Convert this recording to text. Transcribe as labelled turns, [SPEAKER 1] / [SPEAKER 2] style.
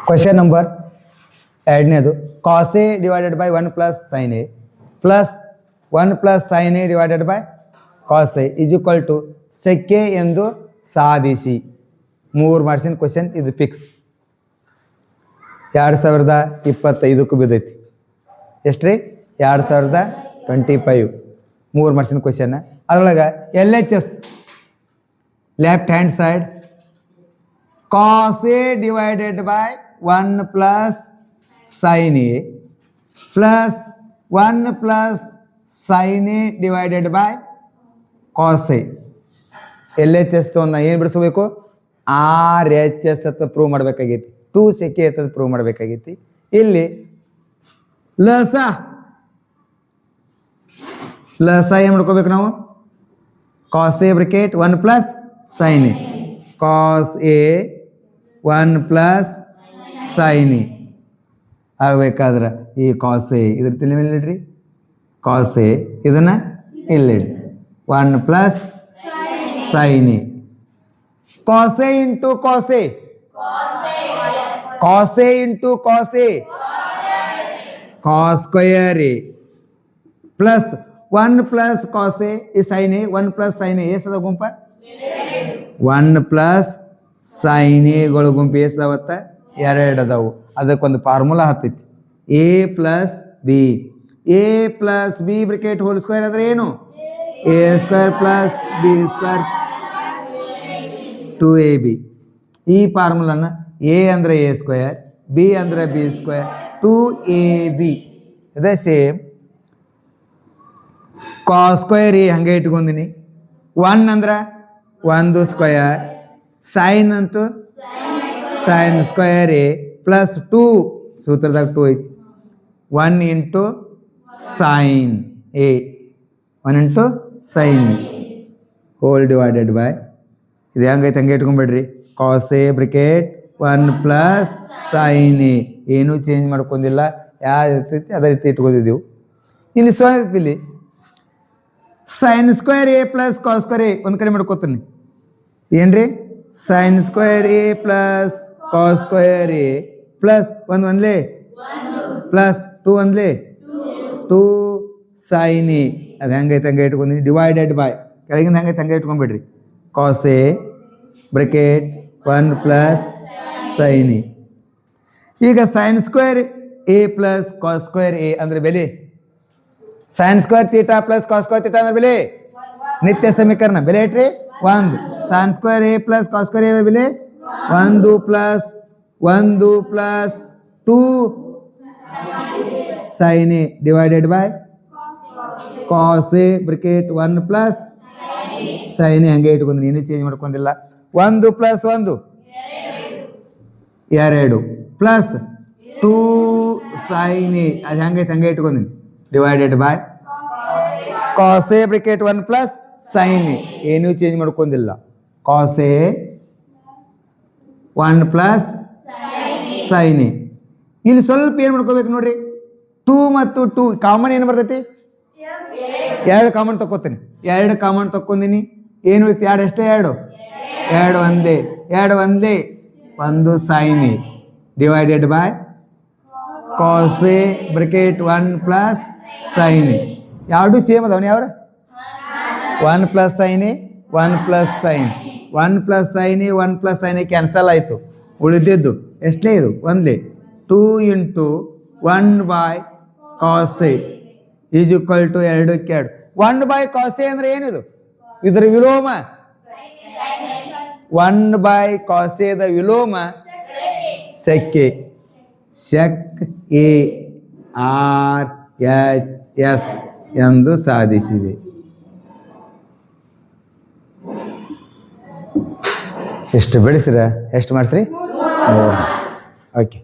[SPEAKER 1] Question number ಎರಡನೇದು cos A divided by 1 plus sign A plus 1 plus sign A divided by cos A is equal to sec A ಎಂದು ಸಾಧಿಸಿ. 3 ಮಾರ್ಕ್ಸಿನ question ಇದು fix. 2025 ಬಿದ್ದೈತಿ. ಎಷ್ಟು ರೀ? 2025 3 ಮಾರ್ಕ್ಸಿನ ಕ್ವೆಶ್ಚನ್. ಅದ್ರೊಳಗೆ LHS left hand side cos A divided by 1 plus sign A plus 1 plus sign A divided by cos A. LHS ತೊಗೊಂಡು ಏನು ಬಿಡಿಸ್ಬೇಕು? RHS ಅಂತ ಪ್ರೂವ್ ಮಾಡಬೇಕಾಗೈತಿ. 2 ಸೆಕೆ ಅಂತ ಪ್ರೂವ್ ಮಾಡಬೇಕಾಗೈತಿ. ಇಲ್ಲಿ ಲಸ ಏನು ಮಾಡ್ಕೋಬೇಕು ನಾವು? Cos A bracket 1 plus sign A, cos A 1 plus sign A ಆಗಬೇಕಾದ್ರೆ ಈ ಕಾಸ್ ಎ ಇದ್ರ ತಲೆ ಮೇಲೆ ಇಡ್ರಿ, ಕಾಸ್ ಎ ಇದನ್ನ ಇಲ್ಲಿಡ್ರಿ, 1 plus sign A, cos A into cos A, cos A into cos A, cos square A plus 1 plus cos A ಈ sine A 1 plus sign A ಎಷ್ಟದ ಗುಂಪ? 1 ಪ್ಲಸ್ ಸೈನ್ ಎಗಳು ಗುಂಪು ಎಷ್ಟದಾವತ್ತ? 2 ಅದಾವು. ಅದಕ್ಕೊಂದು ಫಾರ್ಮುಲಾ ಹತ್ತೈತಿ, A plus B, A plus B bracket whole square ಅಂದ್ರೆ ಏನು? A square plus B square 2ab. ಈ ಫಾರ್ಮುಲಾನ ಎ ಅಂದ್ರೆ ಎ ಸ್ಕ್ವೇರ್, ಬಿ ಅಂದ್ರೆ ಬಿ ಸ್ಕ್ವೇರ್, 2ab ಅದೇ ಸೇಮ್. ಕಾಸ್ ಸ್ಕ್ವೇರ್ ಎ ಹಂಗೆ ಇಟ್ಕೊಂಡಿನಿ, 1 ಅಂದ್ರೆ 1 square, sine into sine square A plus 2 ಸೂತ್ರದಾಗ 2 ಐತಿ, 1 into sine A, 1 into sine A whole divided by ಇದು ಹೆಂಗೈತೆ ಹಂಗೆ ಇಟ್ಕೊಂಡ್ಬಿಡ್ರಿ, cos A bracket 1 plus sign A, ಏನೂ ಚೇಂಜ್ ಮಾಡ್ಕೊಂಡಿಲ್ಲ, ಯಾವ್ದು ಇರ್ತೈತಿ ಅದೇ ರೀತಿ ಇಟ್ಕೊಂಡಿದ್ದೀವಿ. ಇನ್ನು ಇಲ್ಲಿ sine square A plus cos square A ಒಂದು ಕಡೆ ಮಾಡ್ಕೋತೀನಿ ಏನ್ರಿ? Sine square A plus cos square A plus 1 ಒಂದ್ಲೆ ಪ್ಲಸ್ 2 ಒಂದ್ಲೆ 2 ಸೈನ್ ಎ ಅದು ಹೆಂಗೈತೆ ಹಂಗೆ ಇಟ್ಕೊಂಡಿ ಡಿವೈಡೆಡ್ ಬೈ ಕೆಳಗಿಂದ ಹೆಂಗೈತೆ ಹಂಗೆ ಇಟ್ಕೊಂಡ್ಬಿಡ್ರಿ, cos A bracket 1 plus sign A. ಈಗ sine square A plus cos square A ಅಂದ್ರೆ ಬೆಲೆ sine square theta plus cos square theta ಅಂದ್ರೆ ಬೆಲೆ ನಿತ್ಯ ಸಮೀಕರಣ ಬೆಲೆ ಇಟ್ರಿ 1. Sine square A plus cos square A ಬೆಲೆ 1 plus 2 sine A divided by cos A bracket 1 plus sign A ಹಂಗೆ ಇಟ್ಕೊಂಡ್ರಿ, ಏನು ಚೇಂಜ್ ಮಾಡ್ಕೊಂಡಿಲ್ಲ. 1 ಪ್ಲಸ್ 1 2 ಪ್ಲಸ್ 2 ಸೈನ್ ಎ ಅದು ಹೆಂಗೈತೆ ಹಂಗೆ ಇಟ್ಕೊಂಡ್ರಿ divided by cos A bracket 1 plus sign A, ಏನೂ ಚೇಂಜ್ ಮಾಡ್ಕೊಂಡಿಲ್ಲ, cos A 1 plus sign A. ಇಲ್ಲಿ ಸ್ವಲ್ಪ ಏನು ಮಾಡ್ಕೋಬೇಕು ನೋಡ್ರಿ, 2 ಮತ್ತು 2 ಕಾಮನ್ ಏನು ಬರ್ತೈತಿ? 2 ಕಾಮನ್ ತಕ್ಕೋತೀನಿ, 2 ಕಾಮನ್ ತಕ್ಕೊಂಡಿನಿ, ಏನು ಉಳಿತು? 2 ಎಷ್ಟೇ? 2 ಒಂದೇ 1 sine A divided by cos A bracket 1 plus sign A. ಯಾವುದು ಸೇಮ್ ಅದಾವನು ಯಾವ್ರ? 1 plus sign A 1 plus sine 1 plus sign A 1 plus sign A cancel ಆಯಿತು, ಉಳಿದಿದ್ದು ಎಷ್ಟೇ ಇದು? ಒಂದೇ 2 into 1 by cos A is equal to 2 1 by cos A ಅಂದ್ರೆ ಏನಿದು? ಇದರ ವಿಲೋಮ 1 ಬೈ ಕಾಸ್ ಎ ದ ವಿಲೋಮ sec A, sec A RHS ಎಂದು ಸಾಧಿಸಿದೆ. ಎಷ್ಟು ಬಿಡಿಸ್ರ? ಎಷ್ಟು ಮಾಡಿಸ್ರಿ? ಓಕೆ.